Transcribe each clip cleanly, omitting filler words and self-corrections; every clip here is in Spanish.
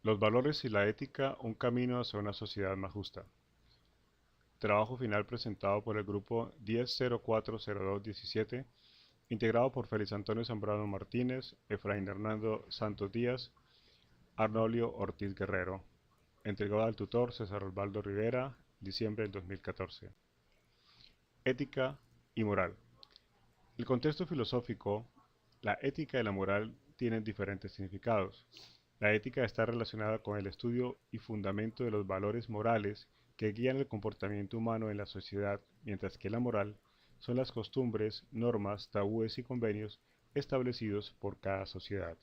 Los valores y la ética, un camino hacia una sociedad más justa. Trabajo final presentado por el grupo 10040217, integrado por Félix Antonio Zambrano Martínez, Efraín Hernando Santos Díaz, Arnolio Ortiz Guerrero. Entregado al tutor César Osvaldo Rivera, diciembre del 2014. Ética y moral. El contexto filosófico, la ética y la moral tienen diferentes significados. La ética está relacionada con el estudio y fundamento de los valores morales que guían el comportamiento humano en la sociedad, mientras que la moral son las costumbres, normas, tabúes y convenios establecidos por cada sociedad.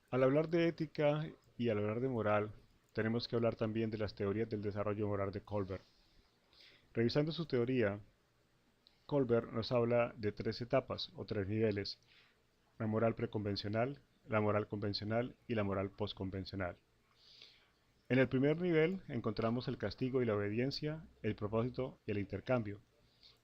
Al hablar de ética y al hablar de moral, tenemos que hablar también de las teorías del desarrollo moral de Colbert. Revisando su teoría, Colbert nos habla de tres etapas o tres niveles: la moral preconvencional, la moral convencional y la moral postconvencional. En el primer nivel encontramos el castigo y la obediencia, el propósito y el intercambio.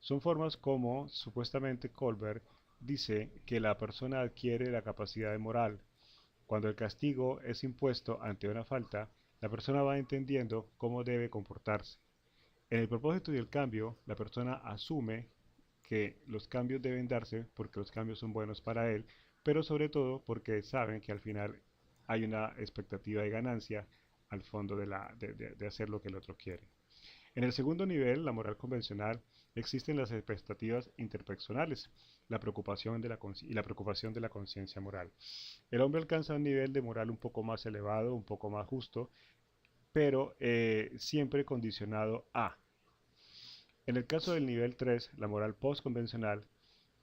Son formas como, supuestamente, Colbert dice que la persona adquiere la capacidad de moral. Cuando el castigo es impuesto ante una falta, la persona va entendiendo cómo debe comportarse. En el propósito y el cambio, la persona asume que los cambios deben darse porque los cambios son buenos para él, pero sobre todo porque saben que al final hay una expectativa de ganancia al fondo de hacer lo que el otro quiere. En el segundo nivel, la moral convencional, existen las expectativas interpersonales, la preocupación y la preocupación de la conciencia moral. El hombre alcanza un nivel de moral un poco más elevado, un poco más justo, pero siempre condicionado a. En el caso del nivel 3, la moral postconvencional,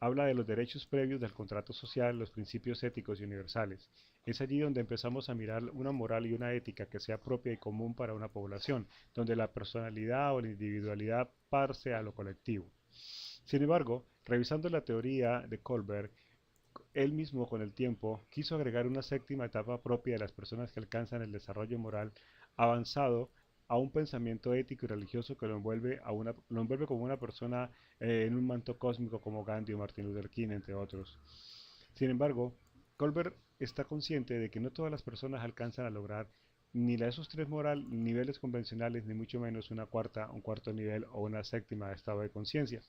habla de los derechos previos del contrato social, los principios éticos y universales. Es allí donde empezamos a mirar una moral y una ética que sea propia y común para una población, donde la personalidad o la individualidad parse a lo colectivo. Sin embargo, revisando la teoría de Colbert, él mismo con el tiempo quiso agregar una séptima etapa propia de las personas que alcanzan el desarrollo moral avanzado a un pensamiento ético y religioso que lo envuelve como una persona en un manto cósmico como Gandhi o Martin Luther King, entre otros. Sin embargo, Colbert está consciente de que no todas las personas alcanzan a lograr ni esos tres niveles convencionales, ni mucho menos un cuarto nivel o una séptima estado de conciencia.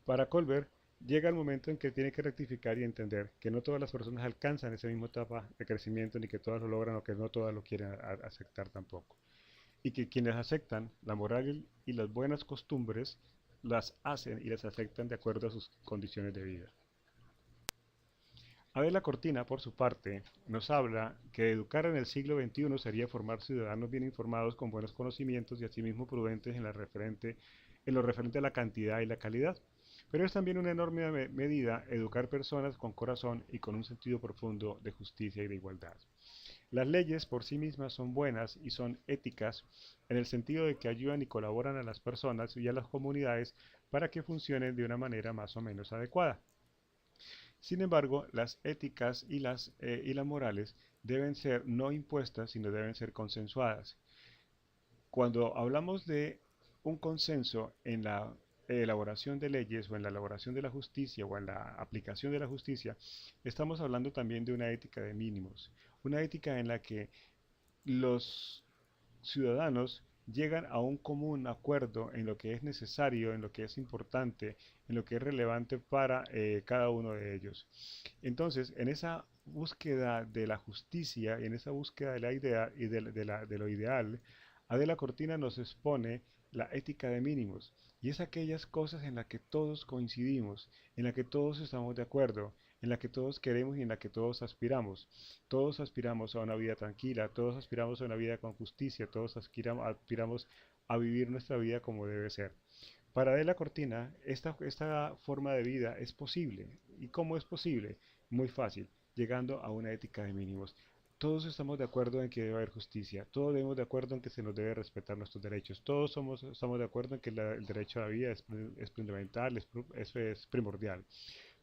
Para Colbert, llega el momento en que tiene que rectificar y entender que no todas las personas alcanzan esa misma etapa de crecimiento, ni que todas lo logran o que no todas lo quieren aceptar tampoco. Y que quienes aceptan la moral y las buenas costumbres las hacen y las aceptan de acuerdo a sus condiciones de vida. Adela Cortina, por su parte, nos habla que educar en el siglo XXI sería formar ciudadanos bien informados con buenos conocimientos y asimismo prudentes en lo referente a la cantidad y la calidad. Pero es también una enorme medida educar personas con corazón y con un sentido profundo de justicia y de igualdad. Las leyes por sí mismas son buenas y son éticas en el sentido de que ayudan y colaboran a las personas y a las comunidades para que funcionen de una manera más o menos adecuada. Sin embargo, las éticas y las morales deben ser no impuestas, sino deben ser consensuadas. Cuando hablamos de un consenso en la elaboración de leyes o en la elaboración de la justicia o en la aplicación de la justicia, estamos hablando también de una ética de mínimos, una ética en la que los ciudadanos llegan a un común acuerdo en lo que es necesario, en lo que es importante, en lo que es relevante para cada uno de ellos. Entonces, en esa búsqueda de la justicia y en esa búsqueda de la idea y de lo ideal, Adela Cortina nos expone la ética de mínimos, y es aquellas cosas en las que todos coincidimos, en las que todos estamos de acuerdo, en la que todos queremos y en la que todos aspiramos. Todos aspiramos a una vida tranquila, todos aspiramos a una vida con justicia, todos aspiramos a vivir nuestra vida como debe ser. Para Adela Cortina, esta forma de vida es posible. ¿Y cómo es posible? Muy fácil, llegando a una ética de mínimos. Todos estamos de acuerdo en que debe haber justicia, todos estamos de acuerdo en que se nos debe respetar nuestros derechos, estamos de acuerdo en que el derecho a la vida es fundamental, es primordial.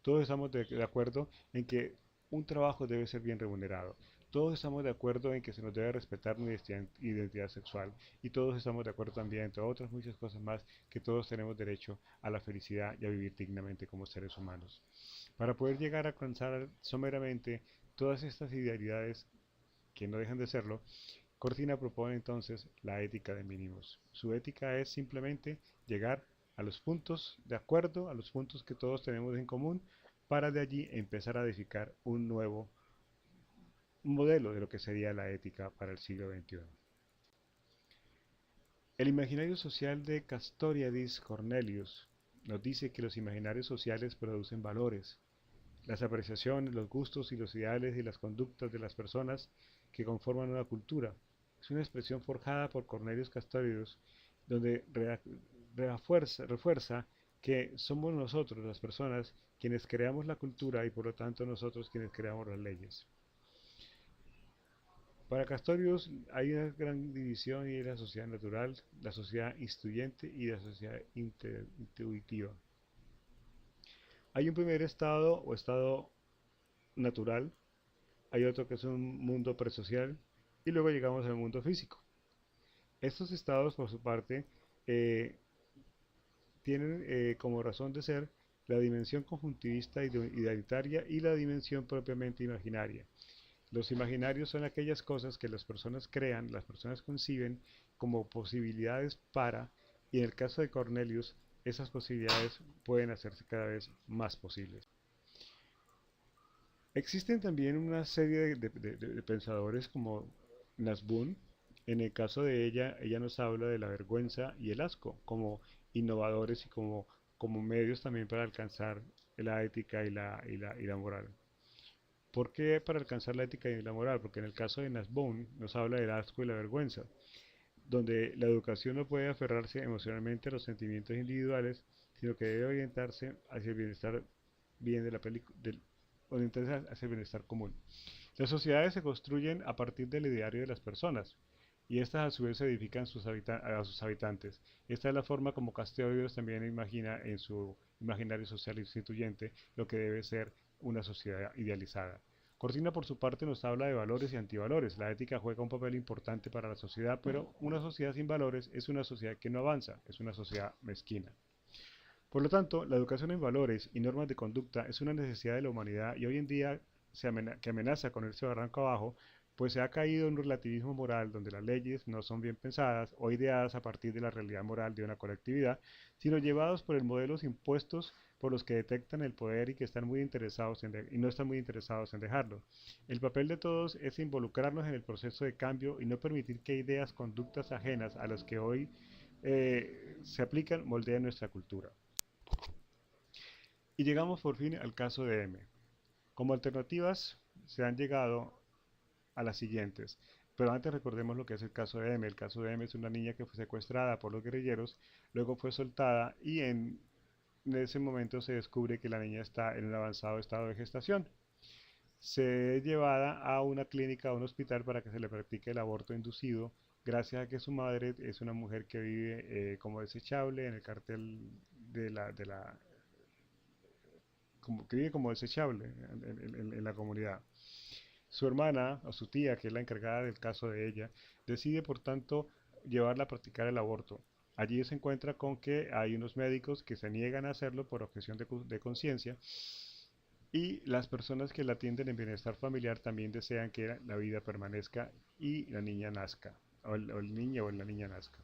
Todos estamos de acuerdo en que un trabajo debe ser bien remunerado. Todos estamos de acuerdo en que se nos debe respetar nuestra identidad sexual. Y todos estamos de acuerdo también, entre otras muchas cosas más, que todos tenemos derecho a la felicidad y a vivir dignamente como seres humanos. Para poder llegar a alcanzar someramente todas estas idealidades que no dejan de serlo, Cortina propone entonces la ética de mínimos. Su ética es simplemente llegar a los puntos de acuerdo, a los puntos que todos tenemos en común, para de allí empezar a edificar un nuevo modelo de lo que sería la ética para el siglo XXI. El imaginario social de Castoriadis Cornelius nos dice que los imaginarios sociales producen valores, las apreciaciones, los gustos y los ideales y las conductas de las personas que conforman una cultura. Es una expresión forjada por Cornelius Castoriadis donde refuerza que somos nosotros, las personas, quienes creamos la cultura y por lo tanto nosotros quienes creamos las leyes. Para Castorius hay una gran división y la sociedad natural, la sociedad instuyente y la sociedad intuitiva. Hay un primer estado o estado natural, hay otro que es un mundo presocial y luego llegamos al mundo físico. Estos estados, por su parte, eh, tienen como razón de ser la dimensión conjuntivista identitaria y la dimensión propiamente imaginaria. Los imaginarios son aquellas cosas que las personas crean, las personas conciben como posibilidades para, y en el caso de Cornelius, esas posibilidades pueden hacerse cada vez más posibles. Existen también una serie de pensadores como Nasbun. En el caso de ella nos habla de la vergüenza y el asco como innovadores y como medios también para alcanzar la ética y la moral. ¿Por qué para alcanzar la ética y la moral? Porque en el caso de Nasbun nos habla del asco y la vergüenza, donde la educación no puede aferrarse emocionalmente a los sentimientos individuales, sino que debe orientarse hacia el bienestar bien de la orientarse hacia el bienestar común. Las sociedades se construyen a partir del ideario de las personas, y estas a su vez edifican a sus habitantes. Esta es la forma como Castoriadis también imagina en su imaginario social instituyente lo que debe ser una sociedad idealizada. Cortina, por su parte, nos habla de valores y antivalores. La ética juega un papel importante para la sociedad, pero una sociedad sin valores es una sociedad que no avanza, es una sociedad mezquina. Por lo tanto, la educación en valores y normas de conducta es una necesidad de la humanidad y hoy en día que amenaza con irse barranco abajo, pues se ha caído en un relativismo moral donde las leyes no son bien pensadas o ideadas a partir de la realidad moral de una colectividad, sino llevados por el modelos impuestos por los que detectan el poder y que están muy interesados y no están muy interesados en dejarlo. El papel de todos es involucrarnos en el proceso de cambio y no permitir que ideas, conductas ajenas a las que hoy se aplican moldeen nuestra cultura. Y llegamos por fin al caso de M. Como alternativas se han llegado a las siguientes, pero antes recordemos lo que es el caso de M. El caso de M es una niña que fue secuestrada por los guerrilleros, luego fue soltada y en ese momento se descubre que la niña está en un avanzado estado de gestación. Se es llevada a una clínica, a un hospital para que se le practique el aborto inducido, gracias a que su madre es una mujer que vive como desechable en el cartel de la que vive como desechable en la comunidad. Su hermana o su tía, que es la encargada del caso de ella, decide por tanto llevarla a practicar el aborto. Allí se encuentra con que hay unos médicos que se niegan a hacerlo por objeción de conciencia y las personas que la atienden en bienestar familiar también desean que la vida permanezca y la niña nazca, o el niño o la niña nazca.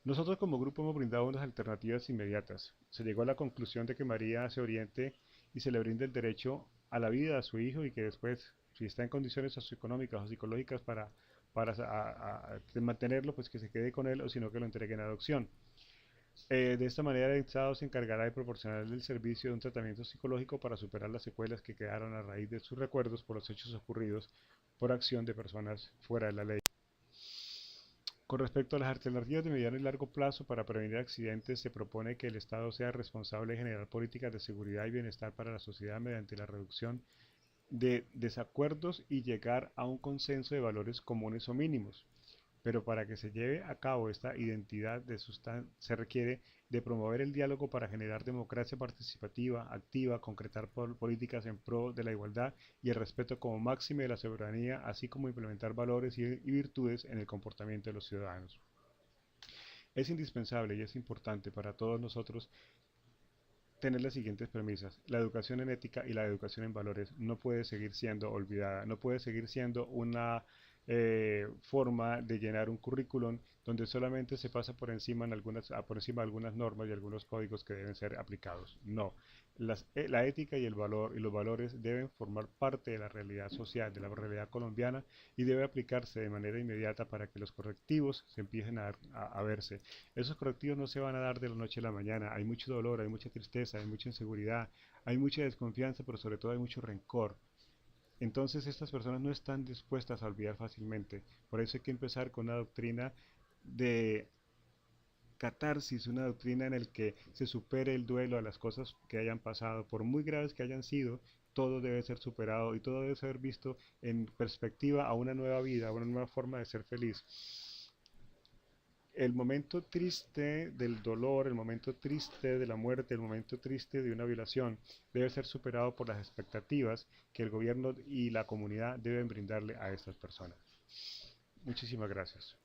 Nosotros como grupo hemos brindado unas alternativas inmediatas. Se llegó a la conclusión de que María se oriente y se le brinde el derecho a la vida a su hijo y que después, si está en condiciones socioeconómicas o psicológicas para mantenerlo, pues que se quede con él o sino que lo entreguen en adopción. De esta manera, el Estado se encargará de proporcionarle el servicio de un tratamiento psicológico para superar las secuelas que quedaron a raíz de sus recuerdos por los hechos ocurridos por acción de personas fuera de la ley. Con respecto a las alternativas de mediano y largo plazo para prevenir accidentes, se propone que el Estado sea responsable de generar políticas de seguridad y bienestar para la sociedad mediante la reducción de desacuerdos y llegar a un consenso de valores comunes o mínimos. Pero para que se lleve a cabo esta identidad se requiere de promover el diálogo para generar democracia participativa, activa, concretar políticas en pro de la igualdad y el respeto como máxime de la soberanía, así como implementar valores y virtudes en el comportamiento de los ciudadanos. Es indispensable y es importante para todos nosotros tener las siguientes premisas. La educación en ética y la educación en valores no puede seguir siendo olvidada, no puede seguir siendo una forma de llenar un currículum donde solamente se pasa por encima, por encima de algunas normas y algunos códigos que deben ser aplicados. No, la ética y el valor y los valores deben formar parte de la realidad social, de la realidad colombiana y debe aplicarse de manera inmediata para que los correctivos se empiecen a verse. Esos correctivos no se van a dar de la noche a la mañana. Hay mucho dolor, hay mucha tristeza, hay mucha inseguridad, hay mucha desconfianza, pero sobre todo hay mucho rencor. Entonces estas personas no están dispuestas a olvidar fácilmente. Por eso hay que empezar con una doctrina de catarsis, una doctrina en la que se supere el duelo a las cosas que hayan pasado, por muy graves que hayan sido, todo debe ser superado y todo debe ser visto en perspectiva a una nueva vida, a una nueva forma de ser feliz. El momento triste del dolor, el momento triste de la muerte, el momento triste de una violación debe ser superado por las expectativas que el gobierno y la comunidad deben brindarle a estas personas. Muchísimas gracias.